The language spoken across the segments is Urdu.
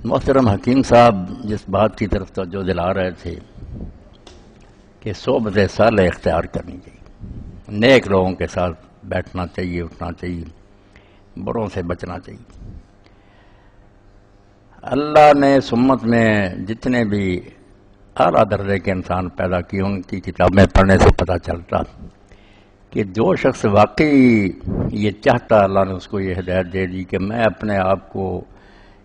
محترم حکیم صاحب جس بات کی طرف توجہ دلا رہے تھے کہ صحبت صالح اختیار کرنی چاہیے، نیک لوگوں کے ساتھ بیٹھنا چاہیے، اٹھنا چاہیے، بروں سے بچنا چاہیے۔ اللہ نے سمت میں جتنے بھی اعلیٰ درجے کے انسان پیدا کیے ان کی کتابیں پڑھنے سے پتہ چلتا کہ جو شخص واقعی یہ چاہتا، اللہ نے اس کو یہ ہدایت دے دی کہ میں اپنے آپ کو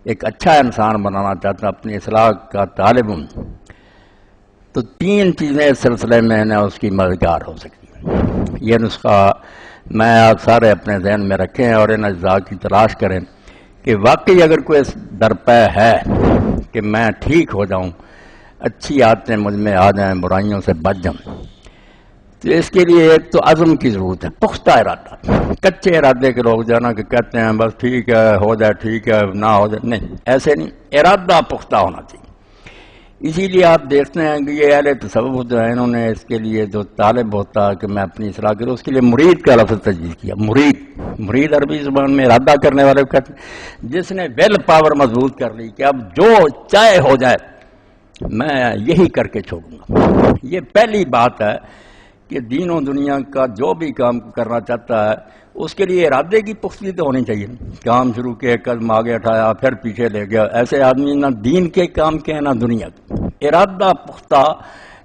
ایک اچھا انسان بنانا چاہتا ہوں، اپنی اصلاح کا طالب ہوں، تو تین چیزیں اس سلسلے میں نہ اس کی مددگار ہو سکتی ہیں۔ یہ نسخہ میں آپ سارے اپنے ذہن میں رکھیں اور ان اجزاء کی تلاش کریں کہ واقعی اگر کوئی اس درپے ہے کہ میں ٹھیک ہو جاؤں، اچھی عادتیں مجھ میں آ جائیں، برائیوں سے بچ جاؤں، تو اس کے لیے ایک تو عزم کی ضرورت ہے، پختہ ارادہ۔ کچے ارادے کے لوگ جانا کہ کہتے ہیں بس ٹھیک ہے، ہو جائے ٹھیک ہے، نہ ہو جائے، نہیں، ایسے نہیں، ارادہ پختہ ہونا چاہیے۔ اسی لیے آپ دیکھتے ہیں کہ یہ اہل تصوف جو ہیں، انہوں نے اس کے لیے جو طالب ہوتا ہے کہ میں اپنی اصلاح کروں، اس کے لیے مرید کا لفظ تجویز کیا۔ مرید عربی زبان میں ارادہ کرنے والے کو کہتے ہیں، جس نے ویل پاور مضبوط کر لی کہ اب جو چاہے ہو جائے میں یہی کر کے چھوڑوں گا۔ یہ پہلی بات ہے کہ دین و دنیا کا جو بھی کام کرنا چاہتا ہے اس کے لیے ارادے کی پختگی تو ہونی چاہیے۔ کام شروع کیا، ایک قدم آگے اٹھایا، پھر پیچھے لے گیا، ایسے آدمی نہ دین کے کام کے نہ دنیا کے۔ ارادہ پختہ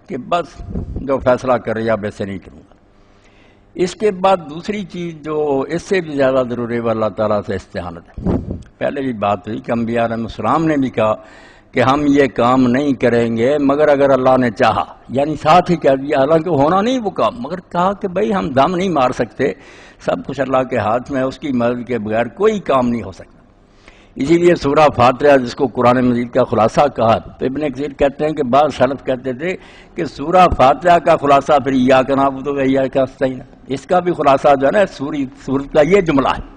کہ بس جو فیصلہ کرے یا ویسے نہیں کروں گا۔ اس کے بعد دوسری چیز جو اس سے بھی زیادہ ضروری ہے، اللہ تعالیٰ سے استعانت ہے۔ پہلے بھی بات ہوئی کہ انبیاء علیہ السلام نے بھی کہا کہ ہم یہ کام نہیں کریں گے مگر اگر اللہ نے چاہا، یعنی ساتھ ہی کہہ دیا، حالانکہ ہونا نہیں وہ کام، مگر کہا کہ بھائی ہم دم نہیں مار سکتے، سب کچھ اللہ کے ہاتھ میں ہے، اس کی مدد کے بغیر کوئی کام نہیں ہو سکتا۔ اسی لیے سورہ فاتحہ جس کو قرآن مجید کا خلاصہ کہا، تو ابن کثیر کہتے ہیں کہ بعض سلف کہتے تھے کہ سورہ فاتحہ کا خلاصہ پھر ایاک نعبد و ایاک نستعین، اس کا بھی خلاصہ جو ہے نا سورت کا یہ جملہ ہے،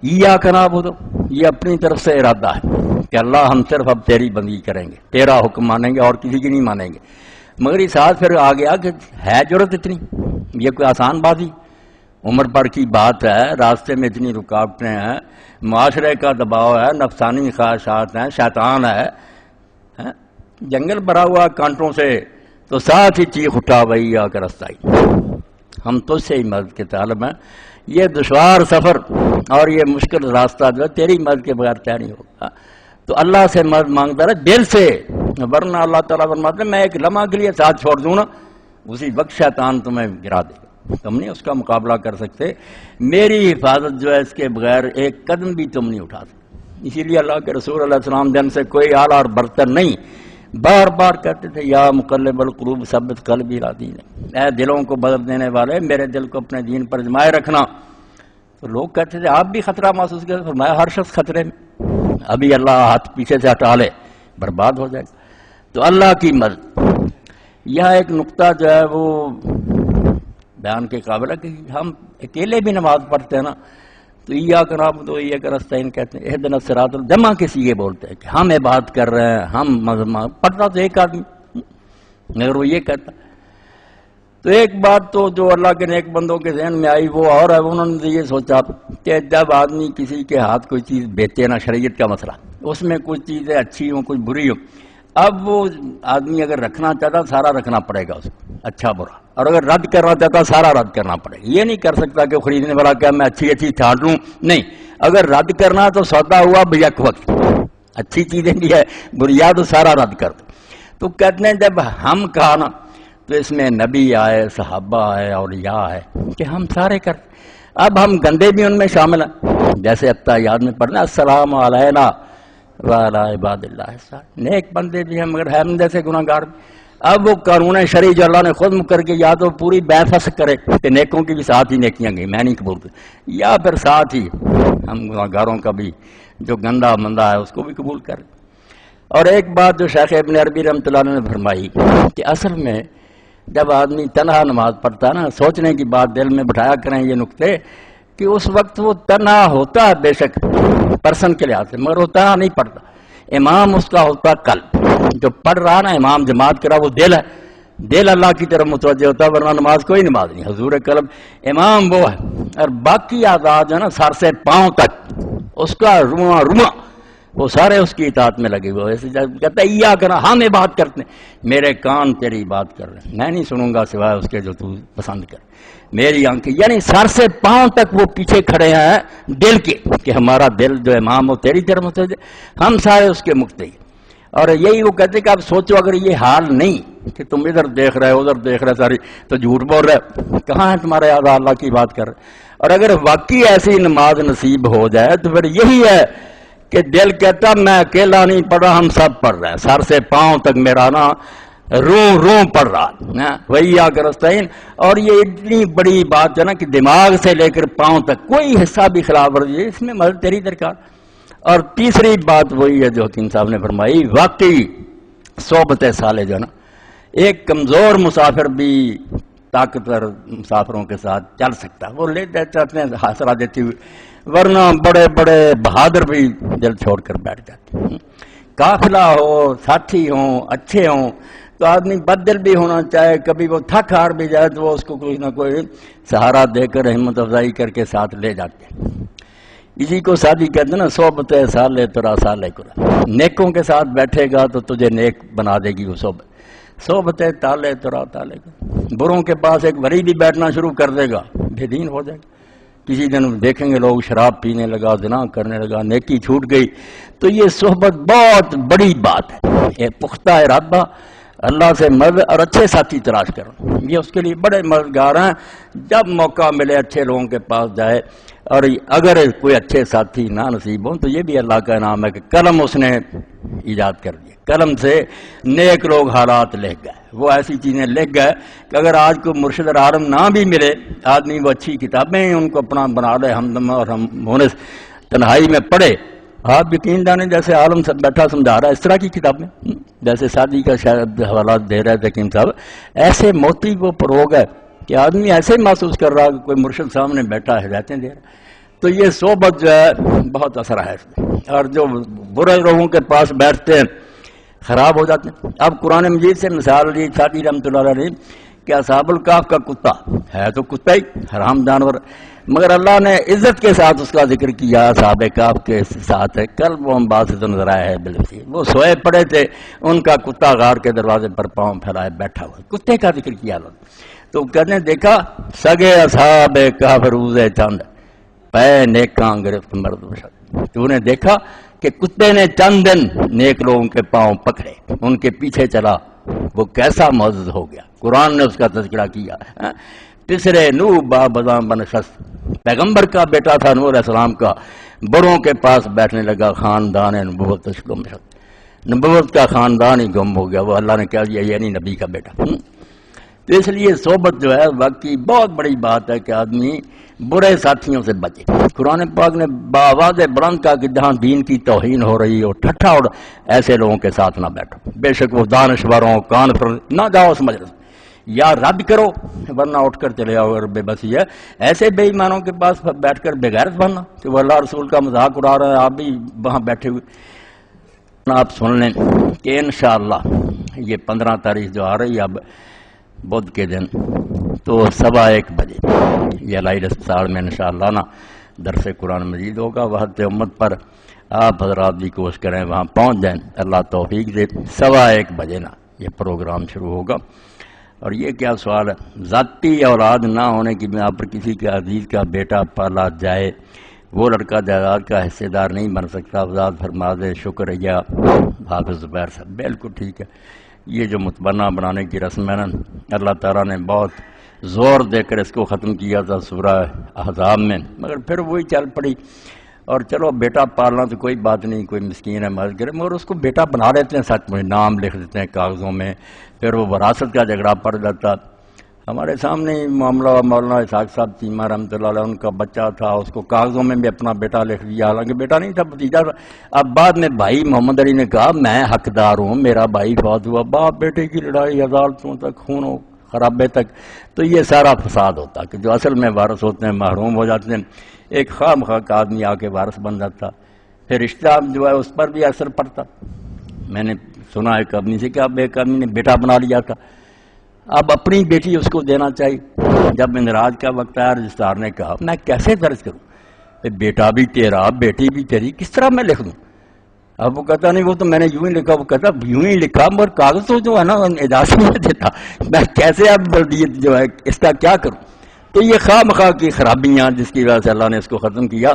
ایاک نعبد، یہ اپنی طرف سے ارادہ ہے کہ اللہ ہم صرف اب تیری بندگی کریں گے، تیرا حکم مانیں گے اور کسی کی نہیں مانیں گے۔ مگر اس ساتھ پھر آ گیا کہ ہے ضرورت اتنی، یہ کوئی آسان بات ہی، عمر پر کی بات ہے، راستے میں اتنی رکاوٹیں ہیں، معاشرے کا دباؤ ہے، نفسانی خواہشات ہیں، شیطان ہے، جنگل بھرا ہوا کانٹوں سے، تو ساتھ ہی چیخ اٹھا وہی آ کر رستائی، ہم تو سے ہی مدد کے طالب ہیں، یہ دشوار سفر اور یہ مشکل راستہ جو ہے تیری مدد کے بغیر طے نہیں ہوگا۔ تو اللہ سے مدد مانگتا رہے دل سے، ورنہ اللہ تعالیٰ فرماتے ہیں میں ایک لمحہ کے لیے ساتھ چھوڑ دوں نا، اسی وقت شیطان تمہیں گرا دے گا، تم نہیں اس کا مقابلہ کر سکتے، میری حفاظت جو ہے اس کے بغیر ایک قدم بھی تم نہیں اٹھا سکتے۔ اسی لیے اللہ کے رسول علیہ السلام دن سے کوئی آلہ اور برتن نہیں، بار بار کہتے تھے یا مقلب القلوب ثبت قلبی علی دینے، اے دلوں کو بدل دینے والے میرے دل کو اپنے دین پر جمائے رکھنا۔ تو لوگ کہتے تھے آپ بھی خطرہ محسوس کرتے، فرمایا ہر شخص خطرے میں، ابھی اللہ ہاتھ پیچھے سے ہٹا لے برباد ہو جائے گا۔ تو اللہ کی مدد، یہاں ایک نقطہ جو ہے وہ بیان کے قابل ہے کہ ہم اکیلے بھی نماز پڑھتے ہیں نا، تو ایاک نعبد و ایاک نستعین کہتے ہیں، اہدنا الصراط جمع کے سیغے بولتے ہیں کہ ہم عبادت کر رہے ہیں، ہم پڑھتا تو ایک آدمی، مگر وہ یہ کہتا۔ تو ایک بات تو جو اللہ کے نیک بندوں کے ذہن میں آئی وہ اور ہے، انہوں نے یہ سوچا کہ جب آدمی کسی کے ہاتھ کوئی چیز بیچے نا، شریعت کا مسئلہ، اس میں کچھ چیزیں اچھی ہوں کچھ بری ہوں، اب وہ آدمی اگر رکھنا چاہتا سارا رکھنا پڑے گا اس کو، اچھا برا، اور اگر رد کرنا چاہتا سارا رد کرنا پڑے گا۔ یہ نہیں کر سکتا کہ خریدنے والا کیا میں اچھی چھانٹ لوں، نہیں، اگر رد کرنا تو سودا ہوا بیک وقت، اچھی چیزیں بھی ہے بریا تو سارا رد کر دو۔ تو کہتے ہیں جب ہم کہا نا تو اس میں نبی آئے، صحابہ آئے، اولیاء آئے کہ ہم سارے کر، اب ہم گندے بھی ان میں شامل ہیں، جیسے اتحیات میں پڑھنا السلام علینا وعلی عباد اللہ الصالحین، نیک بندے بھی ہیں مگر ہم جیسے گناہگار بھی۔ اب وہ قانون شرعی جو اللہ نے خود مقرر کے یا تو پوری بے فسق کرے کہ نیکوں کی بھی ساتھ ہی نیکیاں گئی میں نہیں قبول کروں، یا پھر ساتھ ہی ہم گناہگاروں کا بھی جو گندا مندہ ہے اس کو بھی قبول کریں۔ اور ایک بات جو شیخ ابن عربی رحمۃ اللہ علیہ نے فرمائی کہ اصل میں جب آدمی تنہا نماز پڑھتا ہے نا، سوچنے کی بات دل میں بٹھایا کریں یہ نقطے کہ اس وقت وہ تنہا ہوتا ہے بے شک پرسن کے لحاظ سے، مگر وہ تنہا نہیں پڑھتا، امام اس کا ہوتا قلب، جو پڑھ رہا نا امام جماعت کرا وہ دل ہے، دل اللہ کی طرف متوجہ ہوتا ہے، ورنہ نماز کوئی نماز نہیں، حضور قلب امام وہ ہے، اور باقی اعضاء جو ہے نا سر سے پاؤں تک اس کا رواں رواں وہ سارے اس کی اطاعت میں لگے ہوئے. کہتا ہے یا کرنا ہم بات کرتے ہیں, میرے کان تیری بات کر رہے ہیں, میں نہیں سنوں گا سوائے اس کے جو تو پسند کر. میری آنکھیں, یعنی سر سے پاؤں تک وہ پیچھے کھڑے ہیں دل کے, کہ ہمارا دل جو امام ہو تیری طرف متوجہ, ہم سارے اس کے مقتدی. اور یہی وہ کہتے کہ آپ سوچو اگر یہ حال نہیں کہ تم ادھر دیکھ رہے ادھر دیکھ رہے ساری تو جھوٹ بول رہے, کہاں ہے تمہارے یاد اللہ کی بات کر رہے. اور اگر واقعی ایسی نماز نصیب ہو جائے تو پھر یہی ہے کہ دل کہتا میں اکیلا نہیں پڑھ رہا, ہم سب پڑھ رہے ہیں, سر سے پاؤں تک میرا نا رو پڑھ رہا, وہی آ کر استعین. اور یہ اتنی بڑی بات ہے نا کہ دماغ سے لے کر پاؤں تک کوئی حصہ بھی خلاف ورزی ہے, اس میں مدد تیری درکار. اور تیسری بات وہی ہے جو حکیم صاحب نے فرمائی, واقعی صحبت صالح جو ہے نا, ایک کمزور مسافر بھی طاقتور مسافروں کے ساتھ چل سکتا ہے, وہ لے چاہتے ہیں حاصلہ دیتے ہوئے, ورنہ بڑے بڑے بہادر بھی دل چھوڑ کر بیٹھ جاتے ہیں. قافلہ ہو, ساتھی ہوں, اچھے ہوں تو آدمی بدل بھی ہونا چاہے, کبھی وہ تھک ہار بھی جائے تو وہ اس کو کوئی نہ کوئی سہارا دے کر ہمت افزائی کر کے ساتھ لے جاتے ہیں. اسی کو سادی کہتے ہیں نا, صحبت صالح ترا صالح کرا, نیکوں کے ساتھ بیٹھے گا تو تجھے نیک بنا دے گی وہ صحبت. صحبت تالے ترا تالے کرا, بروں کے پاس ایک وری بھی بیٹھنا شروع کر دے گا بے دین ہو جائے گا. کسی دن دیکھیں گے لوگ شراب پینے لگا, زنا کرنے لگا, نیکی چھوٹ گئی. تو یہ صحبت بہت بڑی بات ہے, یہ پختہ ارادہ, اللہ سے مدد اور اچھے ساتھی تلاش کرو, یہ اس کے لیے بڑے مددگار ہیں. جب موقع ملے اچھے لوگوں کے پاس جائے, اور اگر کوئی اچھے ساتھی نہ نصیب ہوں تو یہ بھی اللہ کا انعام ہے کہ قلم اس نے ایجاد کر دیا, قلم سے نیک لوگ حالات لکھ گئے, وہ ایسی چیزیں لکھ گئے کہ اگر آج کوئی مرشد اور عالم نہ بھی ملے, آدمی وہ اچھی کتابیں ان کو اپنا بنا لے, ہمدم اور ہم ہونے تنہائی میں پڑھے. آپ یقین جانے جیسے عالم سب بیٹھا سمجھا رہا ہے اس طرح کی کتابیں, جیسے شادی کا شاید حوالات دے رہے تھے حکیم صاحب, ایسے موتی کو پروگ ہے کہ آدمی ایسے محسوس کر رہا کہ کوئی مرشد سامنے بیٹھا ہے, ہدایتیں دے رہا. تو یہ صحبت جو ہے بہت اثر ہے اس میں, اور جو برے لوگوں کے پاس بیٹھتے ہیں خراب ہو جاتے ہیں. اب قرآن مجید سے مثال لی شادی رحمۃ اللہ علیہ کہ اصحاب الکہف کا کتا ہے تو کتا ہی حرام جانور, مگر اللہ نے عزت کے ساتھ اس کا ذکر کیا, اصحاب کہف کے ساتھ ہے کل وہ ہم بات سے نظر آیا ہے بالکل, وہ سوئے پڑے تھے, ان کا کتا غار کے دروازے پر پاؤں پھیلائے بیٹھا ہوا, کتے کا ذکر کیا اللہ. تو کہنے دیکھا سگے اصحاب کہف روز چاند پے نیکاں گرفت مرد بشد, تو انہیں دیکھا کہ کتے نے چند دن نیک لوگوں کے پاؤں پکڑے, ان کے پیچھے چلا, وہ کیسا معزز ہو گیا. قرآن نے اس کا تذکرہ کیا. تیسرے نو با بزاں بنشست, پیغمبر کا بیٹا تھا نوح علیہ السلام کا, بڑوں کے پاس بیٹھنے لگا, خاندان نبوت گم شد, نبوت کا خاندان ہی گم ہو گیا, وہ اللہ نے کہہ دیا یہ نہیں نبی کا بیٹا. تو اس لیے صحبت جو ہے واقعی بہت بڑی بات ہے کہ آدمی برے ساتھیوں سے بچے. قرآن پاک نے بآواز بلند کہا کہ جہاں دین کی توہین ہو رہی ہو, ٹھٹھا اڑ, ایسے لوگوں کے ساتھ نہ بیٹھو, بے شک وہ دانشور ہوں, کانفرنس نہ جاؤ اس مجلس, یا رد کرو ورنہ اٹھ کر چلے آؤ. اگر بے بسی ہے ایسے بے ایمانوں کے پاس بیٹھ کر بے غیرت بننا کہ وہ اللہ رسول کا مذاق اڑا رہا ہے, آپ بھی وہاں بیٹھے ہوئے. آپ سن لیں کہ انشاءاللہ یہ 15 تاریخ جو آ رہی ہے اب بدھ کے دن, تو 1:15 بجے یہ الہی اسپتال میں انشاءاللہ نا درس قرآن مجید ہوگا. وحدت امت پر آپ حضرات بھی کوشش کریں وہاں پہنچ جائیں, اللہ توفیق دے. 1:15 بجے نا یہ پروگرام شروع ہوگا. اور یہ کیا سوال ہے, ذاتی اولاد نہ ہونے کی بنا پر کسی کے عزیز کا بیٹا پالا جائے, وہ لڑکا جائیداد کا حصے دار نہیں بن سکتا. وضاحت فرما دے. شکریہ حافظ زبیر صاحب. بالکل ٹھیک ہے, یہ جو متبنہ بنانے کی رسم ہے نا, اللہ تعالیٰ نے بہت زور دے کر اس کو ختم کیا تھا سورہ احزاب میں, مگر پھر وہی چل پڑی. اور چلو بیٹا پالنا تو کوئی بات نہیں, کوئی مسکین ہے مدد کرے, مگر اس کو بیٹا بنا لیتے ہیں, سچ میں نام لکھ دیتے ہیں کاغذوں میں, پھر وہ وراثت کا جھگڑا پڑ جاتا. ہمارے سامنے ہی معاملہ مولانا اسحاق صاحب چیمہ رحمۃ اللہ علیہ, ان کا بچہ تھا, اس کو کاغذوں میں بھی اپنا بیٹا لکھ دیا, حالانکہ بیٹا نہیں تھا, بھتیجا تھا. اب بعد میں بھائی محمد علی نے کہا میں حقدار ہوں, میرا بھائی فوت ہوا, باپ بیٹے کی لڑائی عدالتوں تک, خون و خرابے تک. تو یہ سارا فساد ہوتا کہ جو اصل میں وارث ہوتے ہیں محروم ہو جاتے ہیں. ایک خواہ مخواہ کا آدمی آ کے وارث بن جاتا, پھر رشتہ جو ہے اس پر بھی اثر پڑتا. میں نے سنا ایک آدمی سے کہ اب ایک آدمی نے بیٹا بنا لیا تھا, اب اپنی بیٹی اس کو دینا چاہیے. جب اندراج کا وقت آیا رجسٹرار نے کہا میں کیسے درج کروں, بیٹا بھی تیرا بیٹی بھی تیری, کس طرح میں لکھ دوں. اب وہ کہتا نہیں وہ تو میں نے یوں ہی لکھا، وہ کہتا یوں ہی لکھا مگر کاغذ تو جو ہے نا اجازت نہیں دیتا، میں کیسے اب بلدیت جو ہے اس کا کیا کروں؟ تو یہ خواہ مخواہ کی خرابیاں جس کی وجہ سے اللہ نے اس کو ختم کیا.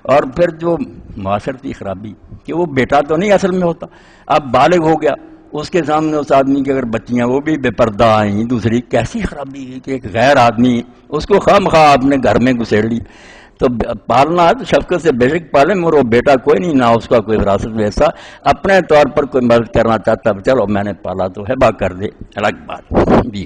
اور پھر جو معاشرتی خرابی کہ وہ بیٹا تو نہیں اصل میں ہوتا، اب بالغ ہو گیا، اس کے سامنے اس آدمی کی اگر بچیاں وہ بھی بے پردہ آئیں، دوسری کیسی خرابی ہے کہ ایک غیر آدمی اس کو خواہ مخواہ آپ نے گھر میں گھسیڑ لی. تو پالنا ہے تو شفقت سے بے شک پالے، مگر وہ بیٹا کوئی نہیں، نہ اس کا کوئی وراثت میں ایسا اپنے طور پر کوئی مدد کرنا چاہتا، چلو میں نے پالا تو ہبا کر دے، الگ بات. جی